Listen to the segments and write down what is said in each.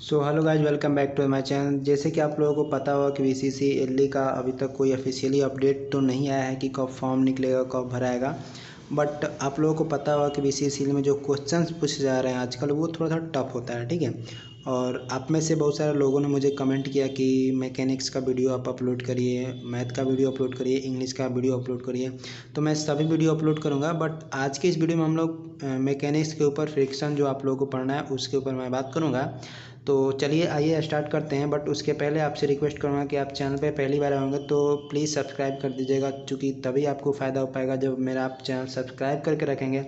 So hello guys, welcome back to my channel. जैसे कि आप लोगों को पता होगा कि बीसीसी एलडी का अभी तक कोई ऑफिशियली अपडेट तो नहीं आया है कि कब फॉर्म निकलेगा, कब भराएगा। बट आप लोगों को पता होगा कि बीसीसी में जो क्वेश्चंस पूछे जा रहे हैं आजकल वो थोड़ा सा टफ होता है, ठीक है। और आप में से बहुत सारे लोगों ने मुझे कमेंट किया कि मैकेनिक्स का वीडियो आप अपलोड करिए, मैथ का वीडियो अपलोड करिए, इंग्लिश का वीडियो अपलोड करिए। तो मैं सभी वीडियो अपलोड करूँगा, बट आज के इस वीडियो में हम लोग मैकेनिक्स के ऊपर फ्रिक्शन जो आप लोगों को पढ़ना है उसके ऊपर मैं बात करूँगा। तो चलिए आइए स्टार्ट करते हैं। बट उसके पहले आपसे रिक्वेस्ट करूँगा कि आप चैनल पे पहली बार आएंगे तो प्लीज़ सब्सक्राइब कर दीजिएगा, क्योंकि तभी आपको फ़ायदा हो पाएगा जब मेरा आप चैनल सब्सक्राइब करके रखेंगे,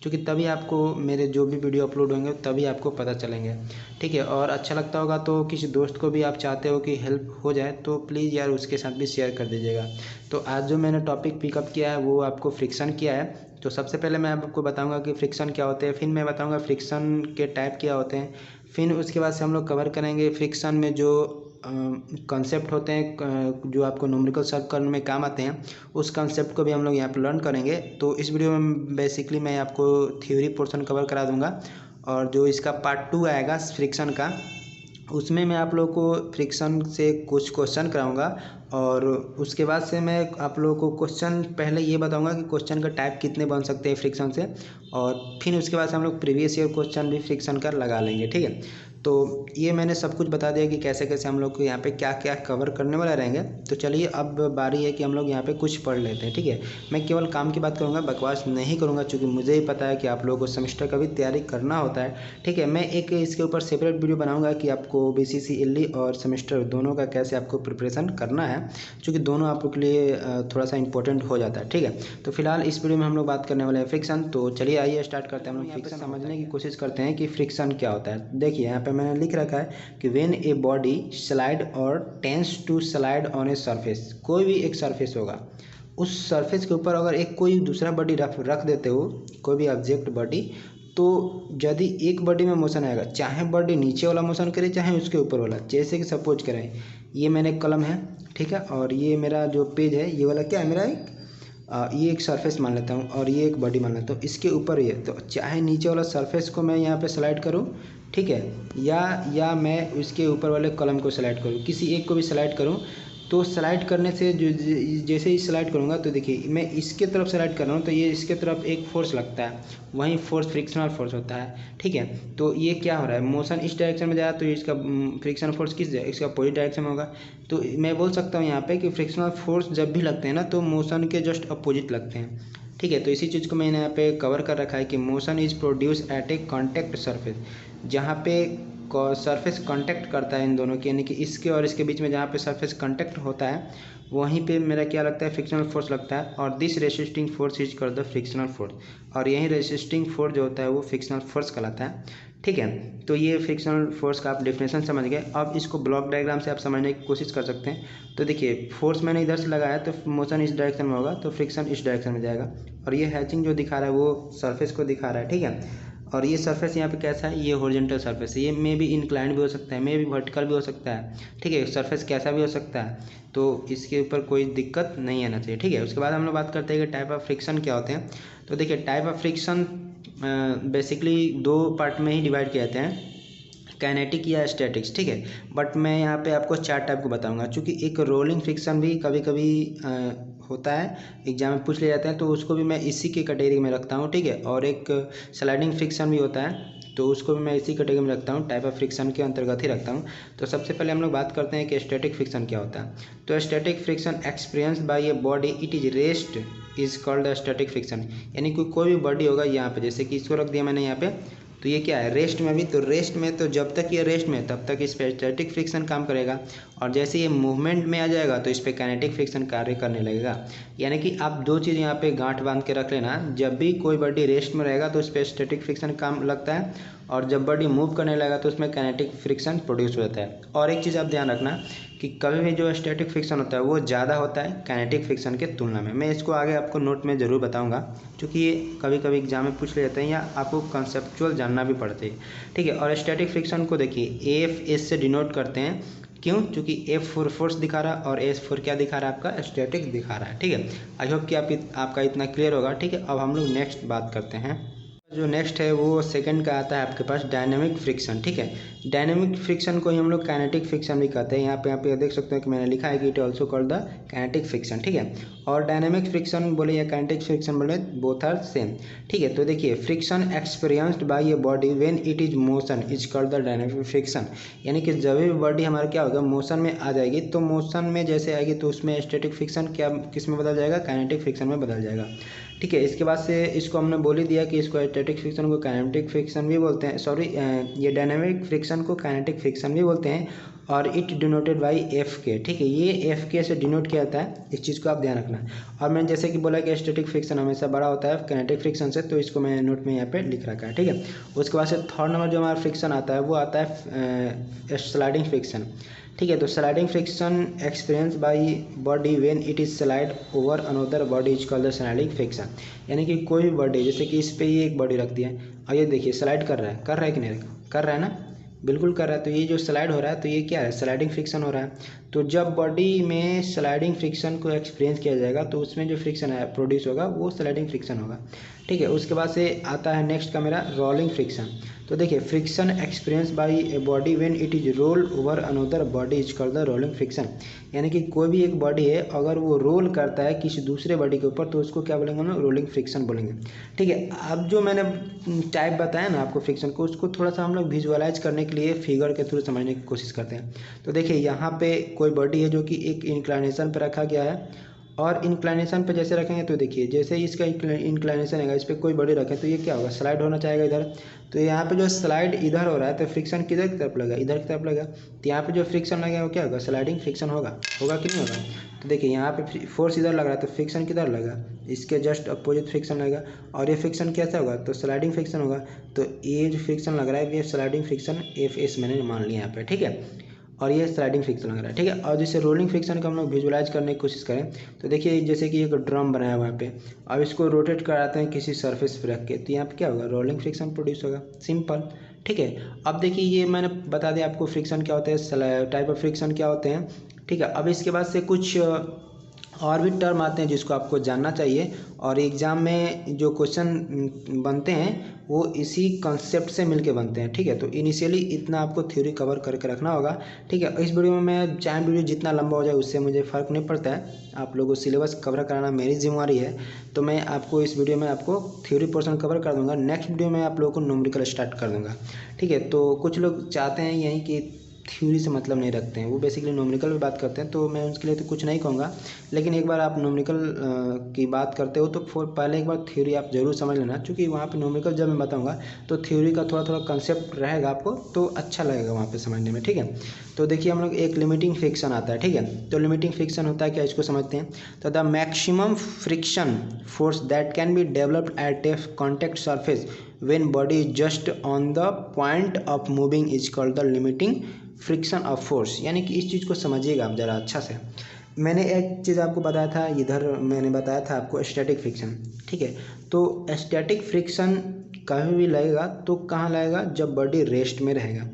क्योंकि तभी आपको मेरे जो भी वीडियो अपलोड होंगे तभी आपको पता चलेंगे, ठीक है। और अच्छा लगता होगा तो किसी दोस्त को भी आप चाहते हो कि हेल्प हो जाए तो प्लीज़ यार उसके साथ भी शेयर कर दीजिएगा। तो आज जो मैंने टॉपिक पिकअप किया है वो आपको फ्रिक्शन किया है। तो सबसे पहले मैं आपको बताऊंगा कि फ्रिक्शन क्या होते हैं, फिर मैं बताऊंगा फ्रिक्शन के टाइप क्या होते हैं, फिर उसके बाद से हम लोग कवर करेंगे फ्रिक्शन में जो कॉन्सेप्ट होते हैं जो आपको न्यूमेरिकल सॉल्व करने में काम आते हैं, उस कॉन्सेप्ट को भी हम लोग यहाँ पर लर्न करेंगे। तो इस वीडियो में बेसिकली मैं आपको थ्योरी पोर्शन कवर करा दूंगा, और जो इसका पार्ट 2 आएगा फ्रिक्शन का, उसमें मैं आप लोगों को फ्रिक्शन से कुछ क्वेश्चन कराऊंगा। और उसके बाद से मैं आप लोगों को क्वेश्चन पहले ये बताऊंगा कि क्वेश्चन का टाइप कितने बन सकते हैं फ्रिक्शन से, और फिर उसके बाद से हम लोग प्रीवियस ईयर क्वेश्चन भी फ्रिक्शन का लगा लेंगे, ठीक है। तो ये मैंने सब कुछ बता दिया कि कैसे कैसे हम लोग को यहाँ पे क्या क्या कवर करने वाले रहेंगे। तो चलिए अब बारी है कि हम लोग यहाँ पे कुछ पढ़ लेते हैं, ठीक है। मैं केवल काम की बात करूँगा, बकवास नहीं करूँगा, क्योंकि मुझे ही पता है कि आप लोगों को सेमेस्टर का भी तैयारी करना होता है, ठीक है। मैं एक इसके ऊपर सेपरेट वीडियो बनाऊँगा कि आपको बीसीसी एलडी और सेमेस्टर दोनों का कैसे आपको प्रिपरेशन करना है, क्योंकि दोनों आप लोग के लिए थोड़ा सा इंपॉर्टेंट हो जाता है, ठीक है। तो फिलहाल इस वीडियो में हम लोग बात करने वाले हैं फ्रिक्शन। तो चलिए आइए स्टार्ट करते हैं। हम लोग फ्रिक्शन समझने की कोशिश करते हैं कि फ्रिक्शन क्या होता है। देखिए यहाँ पे मैंने लिख रखा है कि व्हेन ए बॉडी स्लाइड और tends to slide on a surface, कोई भी एक सरफेस होगा, उस सरफेस के ऊपर अगर एक कोई दूसरा बॉडी रख देते हो, कोई भी ऑब्जेक्ट बॉडी, तो यदि एक बॉडी में मोशन आएगा, चाहे बॉडी नीचे वाला मोशन करे चाहे उसके ऊपर वाला। जैसे कि सपोज करें ये मैंने कलम है, ठीक है, और ये मेरा जो पेज है ये वाला क्या है मेरा एक ये एक सरफेस मान लेता हूँ, और ये एक बॉडी मान लेता हूँ, इसके ऊपर ये, तो चाहे नीचे वाला सरफेस को मैं यहाँ पे स्लाइड करूँ, ठीक है, या मैं उसके ऊपर वाले कलम को सेलेक्ट करूँ, किसी एक को भी सेलेक्ट करूँ, तो स्लाइड करने से जो जैसे ही स्लाइड करूँगा तो देखिए मैं इसके तरफ स्लाइड कर रहा हूँ तो ये इसके तरफ एक फोर्स लगता है, वहीं फोर्स फ्रिक्शनल फोर्स होता है, ठीक है। तो ये क्या हो रहा है, मोशन इस डायरेक्शन में जा रहा है तो इसका फ्रिक्शनल फोर्स किस इसका अपोजिट डायरेक्शन में होगा। तो मैं बोल सकता हूँ यहाँ पे कि फ्रिक्शनल फोर्स जब भी लगते हैं ना तो मोशन के जस्ट अपोजिट लगते हैं, ठीक है। तो इसी चीज़ को मैंने यहाँ पे कवर कर रखा है कि motion is produce at A contact surface, जहाँ पे सरफेस कांटेक्ट करता है इन दोनों के, यानी कि इसके और इसके बीच में जहाँ पे सरफेस कांटेक्ट होता है वहीं पे मेरा क्या लगता है, फ्रिक्शनल फोर्स लगता है। और this resisting force is called the frictional force, और यही रेसिस्टिंग फोर्स जो होता है वो फ्रिक्शनल फोर्स कहलाता है, ठीक है। तो ये फ्रिक्शनल फोर्स का आप डेफिनेशन समझ गए। अब इसको ब्लॉक डायग्राम से आप समझने की कोशिश कर सकते हैं। तो देखिए फोर्स मैंने इधर से लगाया तो मोशन इस डायरेक्शन में होगा, तो फ्रिक्शन इस डायरेक्शन में जाएगा, और ये हैचिंग जो दिखा रहा है वो सरफेस को दिखा रहा है, ठीक है। और ये सरफेस यहाँ पे कैसा है, ये हॉरिजॉन्टल सरफेस है, ये मे भी इंक्लाइंड भी हो सकता है, मे भी वर्टिकल भी हो सकता है, ठीक है। सरफेस कैसा भी हो सकता है, तो इसके ऊपर कोई दिक्कत नहीं आना चाहिए, ठीक है। उसके बाद हम लोग बात करते हैं कि टाइप ऑफ फ्रिक्शन क्या होते हैं। तो देखिए टाइप ऑफ फ्रिक्शन बेसिकली दो पार्ट में ही डिवाइड किए जाते हैं, काइनेटिक या स्टैटिक्स, ठीक है। बट मैं यहाँ पे आपको चार टाइप को बताऊंगा, क्योंकि एक रोलिंग फ्रिक्शन भी कभी कभी होता है, एग्जाम में पूछ ले जाते हैं, तो उसको भी मैं इसी के कैटेगरी में रखता हूँ, ठीक है। और एक स्लाइडिंग फ्रिक्शन भी होता है, तो उसको भी मैं इसी कैटेगरी में रखता हूँ, टाइप ऑफ फ्रिक्शन के अंतर्गत ही रखता हूँ। तो सबसे पहले हम लोग बात करते हैं कि स्टैटिक फ्रिक्शन क्या होता है। तो static friction experience by a body it is rest is called static friction, यानी कोई भी बॉडी होगा यहाँ पे, जैसे कि इसको रख दिया मैंने यहाँ पे, तो ये क्या है रेस्ट में भी, तो रेस्ट में, तो जब तक ये रेस्ट में तब तक इस पर स्टैटिक फ्रिक्शन काम करेगा, और जैसे ये मूवमेंट में आ जाएगा तो इस पर काइनेटिक फ्रिक्शन कार्य करने लगेगा। यानी कि आप दो चीज़ यहाँ पे गांठ बांध के रख लेना, जब भी कोई बॉडी रेस्ट में रहेगा तो उस पर स्टैटिक फ्रिक्शन काम लगता है, और जब बॉडी मूव करने लगेगा तो उसमें काइनेटिक फ्रिक्शन प्रोड्यूस होता है। और एक चीज़ आप ध्यान रखना कि कभी भी जो स्टैटिक फ्रिक्शन होता है वो ज़्यादा होता है काइनेटिक फ्रिक्शन के तुलना में। मैं इसको आगे आपको नोट में ज़रूर बताऊंगा, क्योंकि ये कभी कभी एग्जाम में पूछ ले जाते हैं या आपको कंसेप्चुअल जानना भी पड़ता है, ठीक है। और स्टैटिक फ्रिक्शन को देखिए एफ एस से डिनोट करते हैं, क्यों, क्योंकि एफ फोर फोर्स दिखा रहा है और एस फोर क्या दिखा रहा है, आपका स्टैटिक दिखा रहा है, ठीक है। आई होप कि आपका इतना क्लियर होगा, ठीक है। अब हम लोग नेक्स्ट बात करते हैं। जो नेक्स्ट है वो सेकंड का आता है आपके पास डायनेमिक फ्रिक्शन। ठीक है, डायनेमिक फ्रिक्शन को ही हम लोग काइनेटिक फ्रिक्शन भी कहते हैं। यहाँ पे देख सकते हैं कि मैंने लिखा है कि it also called the kinetic friction. ठीक है, और डायनेमिक फ्रिक्शन बोले या काइनेटिक फ्रिक्शन बोले, बोथ आर सेम। ठीक है, तो देखिए friction experienced bye a body when it is motion is called the dynamic friction. यानी कि जब भी बॉडी हमारा क्या होगा, मोशन में आ जाएगी, तो मोशन में जैसे आएगी तो उसमें स्टैटिक फ्रिक्शन क्या किस में बदल जाएगा, काइनेटिक फ्रिक्शन में बदल जाएगा। ठीक है, इसके बाद से इसको हमने बोल ही दिया कि इसको स्टैटिक फ्रिक्शन को काइनेटिक फ्रिक्शन भी बोलते हैं, सॉरी ये डायनामिक फ्रिक्शन को काइनेटिक फ्रिक्शन भी बोलते हैं, और इट डिनोटेड बाई एफ के। ठीक है, ये एफ के से डिनोट किया जाता है, इस चीज़ को आप ध्यान रखना। और मैंने जैसे कि बोला कि स्टैटिक फ्रिक्शन हमेशा बड़ा होता है काइनेटिक फ्रिक्शन से, तो इसको मैंने नोट में यहाँ पे लिख रखा है। ठीक है, उसके बाद से थर्ड नंबर जो हमारा फ्रिक्शन आता है वो आता है स्लाइडिंग फ्रिक्शन। ठीक है, तो sliding friction experience by body when it is slide over another body is called the sliding friction. यानी कि कोई भी बॉडी, जैसे कि इस पे ये एक बॉडी रख दिया है और ये देखिए स्लाइड कर रहा है कि नहीं कर रहा है ना, बिल्कुल कर रहा है। तो ये जो स्लाइड हो रहा है तो ये क्या है, स्लाइडिंग फ्रिक्शन हो रहा है। तो जब बॉडी में स्लाइडिंग फ्रिक्शन को एक्सपीरियंस किया जाएगा तो उसमें जो फ्रिक्शन है प्रोड्यूस होगा वो स्लाइडिंग फ्रिक्शन होगा। ठीक है, उसके बाद से आता है नेक्स्ट का मेरा रोलिंग फ्रिक्शन। तो देखिए friction experience by a body when it is roll over another body is called the rolling friction. यानी कि कोई भी एक बॉडी है अगर वो रोल करता है किसी दूसरे बॉडी के ऊपर तो उसको क्या बोलेंगे हम लोग, रोलिंग फ्रिक्शन बोलेंगे। ठीक है, अब जो मैंने टाइप बताया ना आपको फ्रिक्शन को, उसको थोड़ा सा हम लोग विजुअलाइज करने के लिए फिगर के थ्रू समझने की कोशिश करते हैं। तो देखिए यहाँ पे कोई बॉडी है जो कि एक इंक्लाइनेशन पर रखा गया है, और इंक्लाइनेशन पे जैसे रखेंगे तो देखिए जैसे ही इसका इंक्लाइनेशन है, इस पर कोई बॉडी रखें तो ये क्या होगा, स्लाइड होना चाहेगा इधर। तो यहाँ पे जो स्लाइड इधर हो रहा है तो फ्रिक्शन किधर की तरफ लगा, इधर की तरफ लगा। तो यहाँ पे जो फ्रिक्शन लगेगा वो क्या होगा, स्लाइडिंग फ्रिक्शन होगा कि नहीं होगा। तो देखिए यहाँ पे फोर्स इधर लग रहा है तो फ्रिक्शन किधर लगा, इसके जस्ट अपोजिट फ्रिक्शन लगेगा। और ये फ्रिक्शन कैसा होगा, तो स्लाइडिंग फ्रिक्शन होगा। तो ये जो फ्रिक्शन लग रहा है ये स्लाइडिंग फ्रिक्शन एफ एस मैंने मान लिया यहाँ पे। ठीक है, और ये स्लाइडिंग फ्रिक्शन लग रहा है। ठीक है, और जैसे रोलिंग फ्रिक्शन को हम लोग विजुअलाइज करने की कोशिश करें तो देखिए जैसे कि एक ड्रम बनाया हुआ है पे, अब इसको रोटेट कराते हैं किसी सरफेस पे रख के, तो यहाँ पे क्या होगा, रोलिंग फ्रिक्शन प्रोड्यूस होगा, सिंपल। ठीक है, अब देखिए ये मैंने बता दिया आपको फ्रिक्शन क्या होता है, टाइप ऑफ फ्रिक्शन क्या होते हैं। ठीक है, अब इसके बाद से कुछ और भी टर्म आते हैं जिसको आपको जानना चाहिए, और एग्ज़ाम में जो क्वेश्चन बनते हैं वो इसी कॉन्सेप्ट से मिलके बनते हैं। ठीक है, तो इनिशियली इतना आपको थ्योरी कवर करके रखना होगा। ठीक है, इस वीडियो में मैं चाहे वीडियो जितना लंबा हो जाए उससे मुझे फ़र्क नहीं पड़ता है, आप लोगों को सिलेबस कवर कराना मेरी जिम्मेवारी है। तो मैं आपको इस वीडियो में आपको थ्योरी पोर्शन कवर कर दूंगा, नेक्स्ट वीडियो में आप लोगों को न्यूमेरिकल स्टार्ट कर दूंगा। ठीक है, तो कुछ लोग चाहते हैं यहीं कि थ्योरी से मतलब नहीं रखते हैं, वो बेसिकली न्यूमेरिकल में बात करते हैं, तो मैं उसके लिए तो कुछ नहीं कहूँगा। लेकिन एक बार आप न्यूमेरिकल की बात करते हो तो पहले एक बार थ्योरी आप जरूर समझ लेना, क्योंकि वहाँ पे न्यूमेरिकल जब मैं बताऊँगा तो थ्योरी का थोड़ा थोड़ा कंसेप्ट रहेगा आपको, तो अच्छा लगेगा वहाँ पे समझने में। ठीक है, तो देखिए हम लोग एक लिमिटिंग फ्रिक्शन आता है। ठीक है, तो लिमिटिंग फ्रिक्शन होता है क्या, इसको समझते हैं। तो the maximum friction force that can be developed eight A contact surface when body is just on the point of moving is called the limiting friction of force. यानी कि इस चीज़ को समझिएगा आप ज़रा अच्छा से। मैंने एक चीज़ आपको बताया था, इधर मैंने बताया था आपको स्टैटिक फ्रिक्शन। ठीक है, तो स्टैटिक फ्रिक्शन कभी भी लगेगा तो कहाँ लगेगा, जब बॉडी रेस्ट में रहेगा।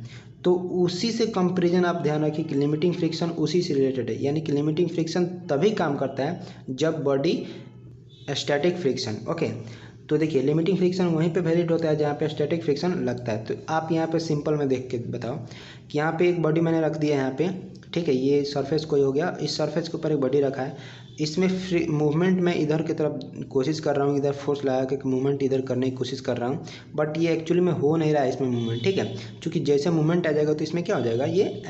तो उसी से कंपेरिजन आप ध्यान रखिए कि लिमिटिंग फ्रिक्शन उसी से रिलेटेड है। यानी कि लिमिटिंग फ्रिक्शन तभी काम करता है जब बॉडी स्टैटिक फ्रिक्शन, ओके। तो देखिए लिमिटिंग फ्रिक्शन वहीं पे वैलिड होता है जहाँ पे स्टैटिक फ्रिक्शन लगता है। तो आप यहाँ पे सिंपल में देख के बताओ कि यहाँ पे एक बॉडी मैंने रख दिया है यहाँ पे। ठीक है, ये सरफेस कोई हो गया, इस सरफेस के ऊपर एक बॉडी रखा है, इसमें फ्री मूवमेंट मैं इधर की तरफ कोशिश कर रहा हूँ, इधर फोर्स लगा के मूवमेंट इधर करने की कोशिश कर रहा हूँ, बट ये एक्चुअली में हो नहीं रहा है इसमें मूवमेंट। ठीक है, क्योंकि जैसे मूवमेंट आ जाएगा तो इसमें क्या हो जाएगा, ये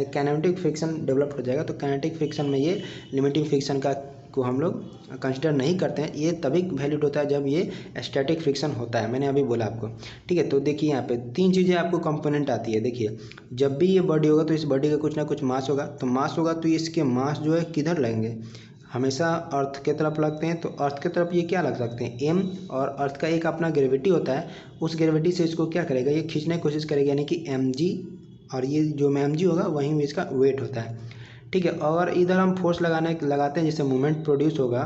काइनेटिक फ्रिक्शन डेवलप हो जाएगा। तो काइनेटिक फ्रिक्शन में ये लिमिटिंग फ्रिक्शन को हम लोग कंसिडर नहीं करते हैं, ये तभी वैलिड होता है जब ये स्टैटिक फ्रिक्शन होता है, मैंने अभी बोला आपको। ठीक है, तो देखिए यहाँ पे तीन चीज़ें आपको कंपोनेंट आती है। देखिए जब भी ये बॉडी होगा तो इस बॉडी का कुछ ना कुछ मास होगा, तो मास होगा तो इसके मास जो है किधर लगेंगे, हमेशा अर्थ के तरफ लगते हैं। तो अर्थ के तरफ ये क्या लग सकते हैं, एम, और अर्थ का एक अपना ग्रेविटी होता है, उस ग्रेविटी से इसको क्या करेगा, ये खींचने की कोशिश करेगा, यानी कि mg, और ये जो mg होगा वहीं इसका वेट होता है। ठीक है, और इधर हम फोर्स लगाते हैं जिससे मूवमेंट प्रोड्यूस होगा।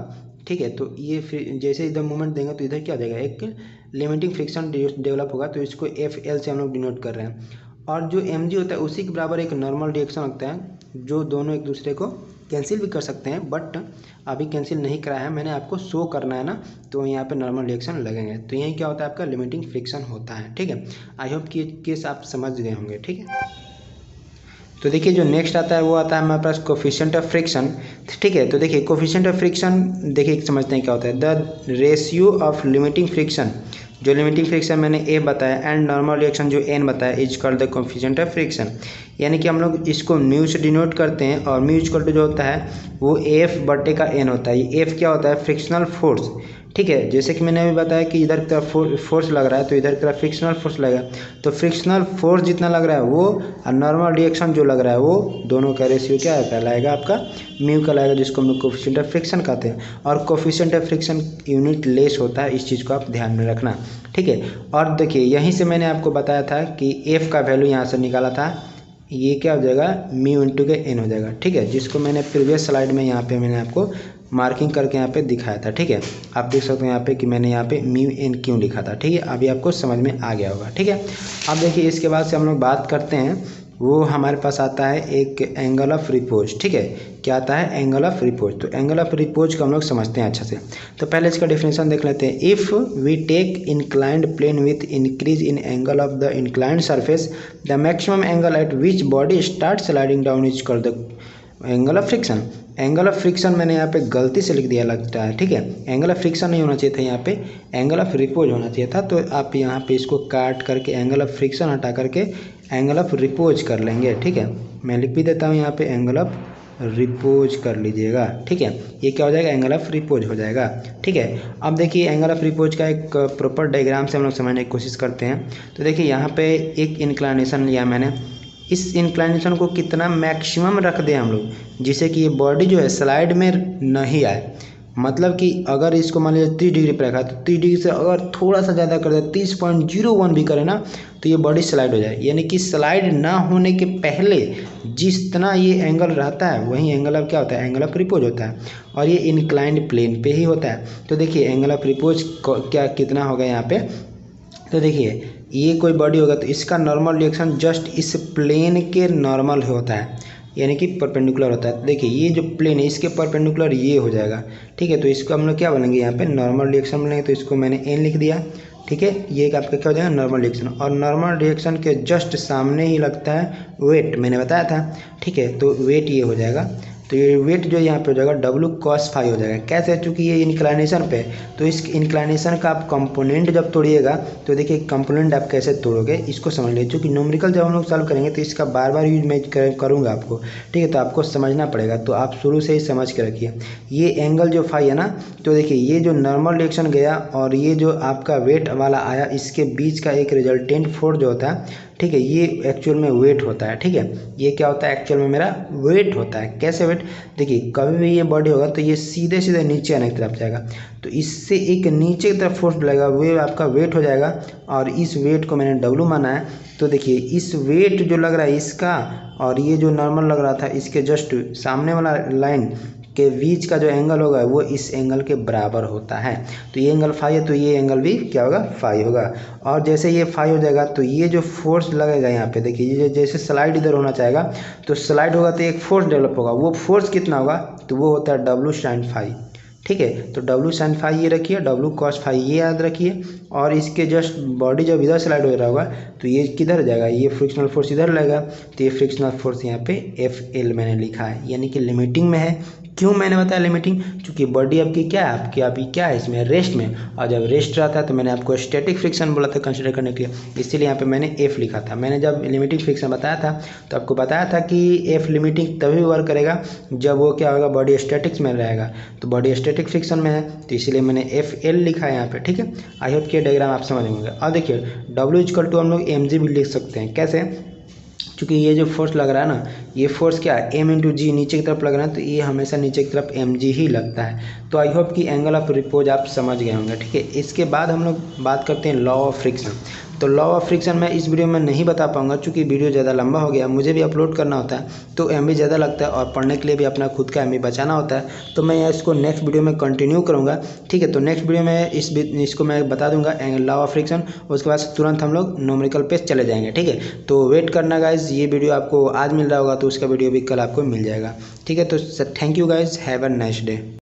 ठीक है, तो ये फिर जैसे इधर मूवमेंट देंगे तो इधर क्या हो जाएगा, एक लिमिटिंग फ्रिक्शन डेवलप होगा, तो इसको FL से हम लोग डिनोट कर रहे हैं। और जो mg होता है उसी के बराबर एक नॉर्मल रिएक्शन लगता है, जो दोनों एक दूसरे को कैंसिल भी कर सकते हैं, बट अभी कैंसिल नहीं कराया है, मैंने आपको शो करना है ना, तो यहाँ पे नॉर्मल रिएक्शन लगेंगे। तो यही क्या होता है, आपका लिमिटिंग फ्रिक्शन होता है। ठीक है, आई होप कि केस आप समझ गए होंगे। ठीक है, तो देखिए जो नेक्स्ट आता है वो आता है हमारे पास कोफिशिएंट ऑफ फ्रिक्शन। ठीक है, तो देखिए कोफिशिएंट ऑफ फ्रिक्शन, देखिए समझते हैं क्या होता है। The ratio of limiting friction, जो लिमिटिंग फ्रिक्शन मैंने ए बताया एंड नॉर्मल रिएक्शन जो एन बताया, is called the coefficient of friction. यानी कि हम लोग इसको म्यू से डिनोट करते हैं, और म्यू इक्वल टू जो होता है वो एफ बटे का एन होता है। ये एफ क्या होता है, फ्रिक्शनल फोर्स। ठीक है, जैसे कि मैंने अभी बताया कि इधर की तरफ फोर्स लग रहा है तो इधर की तरफ फ्रिक्शनल फोर्स लगेगा, तो फ्रिक्शनल फोर्स जितना लग रहा है वो और नॉर्मल रिएक्शन जो लग रहा है वो दोनों का रेशियो क्या है, कहलाएगा आपका म्यू कहलाएगा, जिसको हम लोग कोफिशिएंट ऑफ फ्रिक्शन कहते हैं। और coefficient of friction unit less होता है, इस चीज़ को आप ध्यान में रखना। ठीक है, और देखिए यहीं से मैंने आपको बताया था कि एफ का वैल्यू यहाँ से निकाला था, ये क्या हो जाएगा, म्यू इंटू के एन हो जाएगा। ठीक है, जिसको मैंने प्रीवियस स्लाइड में यहाँ पे मैंने आपको मार्किंग करके यहाँ पे दिखाया था। ठीक है, आप देख सकते हो यहाँ पे कि मैंने यहाँ पे म्यू एन क्यों लिखा था। ठीक है, अभी आपको समझ में आ गया होगा। ठीक है, अब देखिए इसके बाद से हम लोग बात करते हैं, वो हमारे पास आता है एक एंगल ऑफ रिपोज। ठीक है, क्या आता है, एंगल ऑफ रिपोज। तो एंगल ऑफ रिपोज को हम लोग समझते हैं अच्छा से। तो पहले इसका डेफिनेशन देख लेते हैं। If we take inclined plane with increase in angle of the inclined surface, the maximum angle at which body start sliding down is called the angle of friction. Angle of friction मैंने यहाँ पे गलती से लिख दिया लगता है। ठीक है, एंगल ऑफ फ्रिक्शन नहीं होना चाहिए था, यहाँ पे एंगल ऑफ रिपोज होना चाहिए था। तो आप यहाँ पे इसको काट करके एंगल ऑफ फ्रिक्शन हटा करके एंगल ऑफ रिपोज कर लेंगे। ठीक है, मैं लिख भी देता हूँ यहाँ पे एंगल ऑफ रिपोज कर लीजिएगा। ठीक है, ये क्या हो जाएगा, एंगल ऑफ रिपोज हो जाएगा। ठीक है, अब देखिए एंगल ऑफ रिपोज का एक प्रॉपर डायग्राम से हम लोग समझने की कोशिश करते हैं। तो देखिए यहाँ पे एक इंक्लाइनेशन लिया मैंने, इस इंक्लाइनेशन को कितना मैक्सिमम रख दें हम लोग, जिससे कि ये बॉडी जो है स्लाइड में नहीं आए। मतलब कि अगर इसको मान लीजिए 30 डिग्री पर रखा, तो 30 डिग्री से अगर थोड़ा सा ज़्यादा कर दे, 30.01 भी करे ना, तो ये बॉडी स्लाइड हो जाए। यानी कि स्लाइड ना होने के पहले जितना ये एंगल रहता है वही एंगल ऑफ क्या होता है, एंगल ऑफ रिपोज होता है, और ये इंक्लाइंड प्लेन पे ही होता है। तो देखिए एंगल ऑफ रिपोज क्या कितना होगा यहाँ पे, तो देखिए ये कोई बॉडी होगा तो इसका नॉर्मल रिएक्शन जस्ट इस प्लेन के नॉर्मल होता है, यानी कि परपेंडिकुलर होता है। देखिए ये जो प्लेन है इसके परपेंडिकुलर ये हो जाएगा। ठीक है, तो इसको हम लोग क्या बोलेंगे, यहाँ पे नॉर्मल रिएक्शन बोलेंगे। तो इसको मैंने एन लिख दिया। ठीक है, ये आपका क्या हो जाएगा, नॉर्मल रिएक्शन। और नॉर्मल रिएक्शन के जस्ट सामने ही लगता है वेट, मैंने बताया था। ठीक है, तो वेट ये हो जाएगा। तो ये वेट जो यहाँ पे हो जाएगा W cos फाई हो जाएगा। कैसे, चूँकि ये इंक्लाइनेशन पे, तो इस इंक्लाइनेशन का आप कंपोनेंट जब तोड़िएगा तो देखिए कंपोनेंट आप कैसे तोड़ोगे इसको समझ लीजिए। चूँकि न्यूमेरिकल जब हम लोग सॉल्व करेंगे तो इसका बार बार यूज मैं करूँगा आपको। ठीक है, तो आपको समझना पड़ेगा, तो आप शुरू से ही समझ के रखिए। ये एंगल जो फाई है ना, तो देखिए ये जो नॉर्मल रिएक्शन गया और ये जो आपका वेट वाला आया, इसके बीच का एक रिजल्टेंट फोर्स जो होता है, ठीक है, ये एक्चुअल में वेट होता है। ठीक है, ये क्या होता है, एक्चुअल में मेरा वेट होता है। कैसे वेट, देखिए कभी भी ये बॉडी होगा तो ये सीधे सीधे नीचे आने की तरफ जाएगा, तो इससे एक नीचे की तरफ फोर्स लगेगा, वो आपका वेट हो जाएगा। और इस वेट को मैंने W माना है। तो देखिए इस वेट जो लग रहा है इसका और ये जो नॉर्मल लग रहा था इसके जस्ट सामने वाला लाइन के बीच का जो एंगल होगा वो इस एंगल के बराबर होता है। तो ये एंगल फाई है, तो ये एंगल भी क्या होगा, फाई होगा। और जैसे ये फाई हो जाएगा तो ये जो फोर्स लगेगा यहाँ पे, देखिए ये जैसे स्लाइड इधर होना चाहेगा तो स्लाइड होगा तो एक फोर्स डेवलप होगा। वो फोर्स कितना होगा, तो वो होता है W sin फाई। ठीक है, तो W sin फाई ये रखिए, W cos फाई ये याद रखिए। और इसके जस्ट बॉडी जब इधर स्लाइड हो रहा होगा तो ये किधर जाएगा, ये फ्रिक्शनल फोर्स इधर लगेगा, तो ये फ्रिक्शनल फोर्स यहाँ पे FL मैंने लिखा है, यानी कि लिमिटिंग में है। क्यों मैंने बताया लिमिटिंग, क्योंकि बॉडी आपकी क्या है, आपकी अभी क्या है इसमें, रेस्ट में। और जब रेस्ट रहता है तो मैंने आपको स्टैटिक फ्रिक्शन बोला था कंसीडर करने के लिए, इसीलिए यहाँ पे मैंने F लिखा था। मैंने जब लिमिटिंग फ्रिक्शन बताया था तो आपको बताया था कि F लिमिटिंग तभी वर्क करेगा जब वो क्या होगा, बॉडी स्टैटिक्स में रहेगा। तो बॉडी स्टैटिक फ्रिक्शन में है तो इसीलिए मैंने FL लिखा है यहाँ पे। ठीक है, आई होप कि डायग्राम आप समझ होंगे। और देखिए W = हम लोग mg भी लिख सकते हैं। कैसे, क्योंकि ये जो फोर्स लग रहा है ना, ये फोर्स क्या है, M × G नीचे की तरफ लग रहा है, तो ये हमेशा नीचे की तरफ mg ही लगता है। तो आई होप कि एंगल ऑफ रिपोज आप समझ गए होंगे। ठीक है, इसके बाद हम लोग बात करते हैं लॉ ऑफ फ्रिक्शन। तो लॉ ऑफ फ्रिक्शन मैं इस वीडियो में नहीं बता पाऊंगा, चूँकि वीडियो ज़्यादा लंबा हो गया, मुझे भी अपलोड करना होता है तो MB ज़्यादा लगता है और पढ़ने के लिए भी अपना खुद का MB बचाना होता है। तो मैं इसको नेक्स्ट वीडियो में कंटिन्यू करूँगा, ठीक है। तो नेक्स्ट वीडियो में इसको मैं बता दूंगा लॉ ऑफ फ्रिक्शन, उसके बाद तुरंत हम लोग न्यूमेरिकल पे चले जाएंगे, ठीक है। तो वेट करना गाइज, ये वीडियो आपको आज मिल रहा होगा तो उसका वीडियो भी कल आपको मिल जाएगा, ठीक है। तो thank you guys, have a nice day.